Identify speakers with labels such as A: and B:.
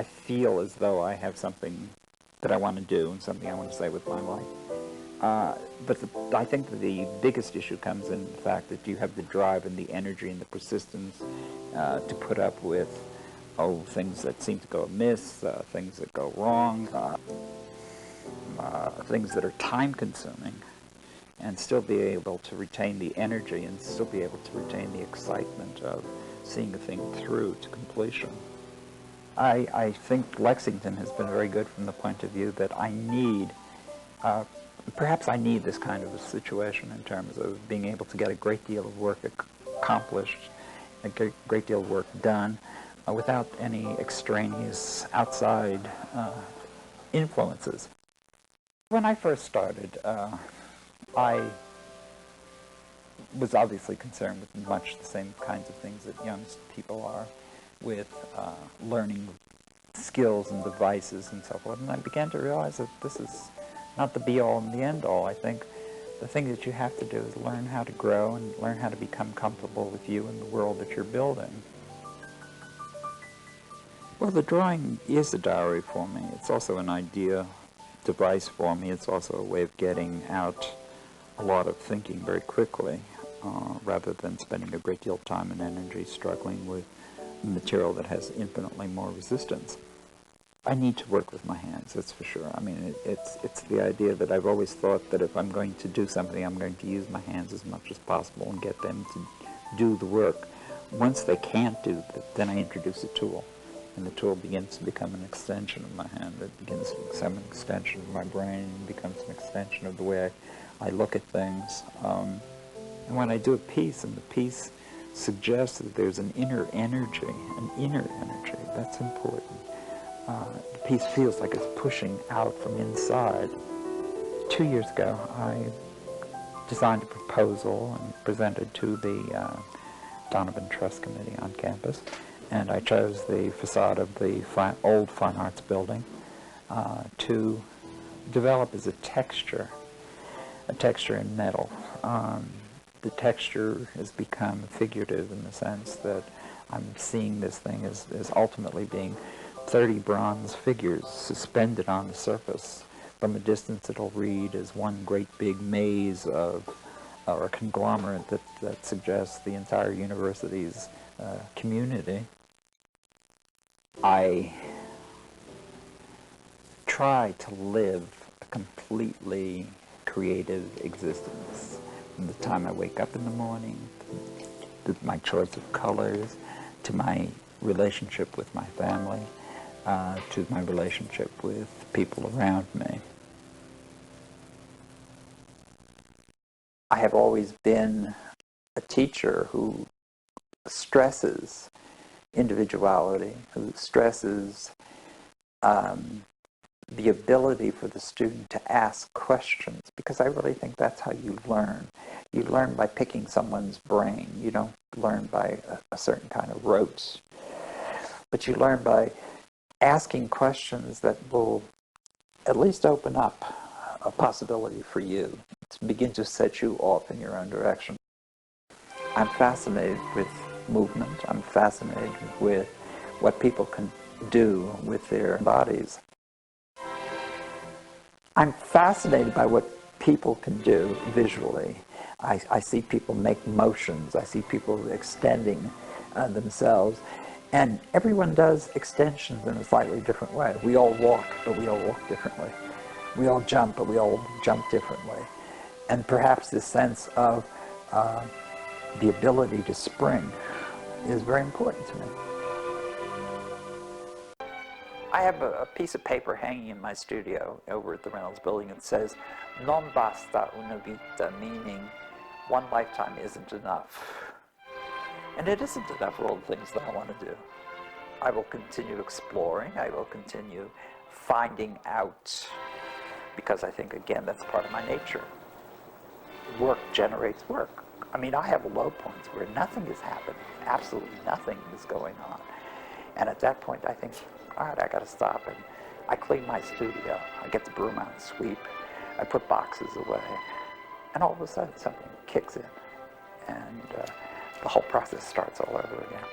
A: I feel as though I have something that I want to do and something I want to say with my life. But I think that the biggest issue comes in the fact that you have the drive and the energy and the persistence to put up with things that seem to go amiss, things that go wrong, things that are time-consuming, and still be able to retain the energy and still be able to retain the excitement of seeing a thing through to completion. I think Lexington has been very good from the point of view that I need, perhaps I need this kind of a situation in terms of being able to get a great deal of work accomplished, a great deal of work done, without any extraneous outside influences. When I first started, I was obviously concerned with much the same kinds of things that young people are, with learning skills and devices and so forth. And I began to realize that this is not the be-all and the end-all. I think the thing that you have to do is learn how to grow and learn how to become comfortable with you and the world that you're building. Well, the drawing is a diary for me. It's also an idea device for me. It's also a way of getting out a lot of thinking very quickly, rather than spending a great deal of time and energy struggling with material that has infinitely more resistance. I need to work with my hands, that's for sure. I mean, it's the idea that I've always thought that if I'm going to do something, I'm going to use my hands as much as possible and get them to do the work. Once they can't do that, then I introduce a tool. And the tool begins to become an extension of my hand. It begins to become an extension of my brain. It becomes an extension of the way I look at things. And when I do a piece, and the piece suggests that there's an inner energy, that's important. The piece feels like it's pushing out from inside. 2 years ago, I designed a proposal and presented to the Donovan Trust Committee on campus. And I chose the facade of the old Fine Arts building to develop as a texture in metal. The texture has become figurative in the sense that I'm seeing this thing as ultimately being 30 bronze figures suspended on the surface. From a distance it'll read as one great big maze of, or a conglomerate that suggests the entire university's community. I try to live a completely creative existence. From the time I wake up in the morning, to my choice of colors, to my relationship with my family, to my relationship with people around me. I have always been a teacher who stresses individuality, who stresses the ability for the student to ask questions, because I really think that's how you learn. You learn by picking someone's brain. You don't learn by a certain kind of rote, but you learn by asking questions that will at least open up a possibility for you to begin to set you off in your own direction. I'm fascinated with movement. I'm fascinated with what people can do with their bodies. I'm fascinated by what people can do visually. I see people make motions. I see people extending themselves. And everyone does extensions in a slightly different way. We all walk, but we all walk differently. We all jump, but we all jump differently. And perhaps this sense of the ability to spring is very important to me. I have a piece of paper hanging in my studio over at the Reynolds Building that says, "Non basta una vita," meaning one lifetime isn't enough. And it isn't enough for all the things that I want to do. I will continue exploring. I will continue finding out, because I think, again, that's part of my nature. Work generates work. I mean, I have low points where nothing is happening. Absolutely nothing is going on. And at that point, I think, all right, I got to stop. And I clean my studio. I get the broom out and sweep. I put boxes away. And all of a sudden, something kicks in. And the whole process starts all over again.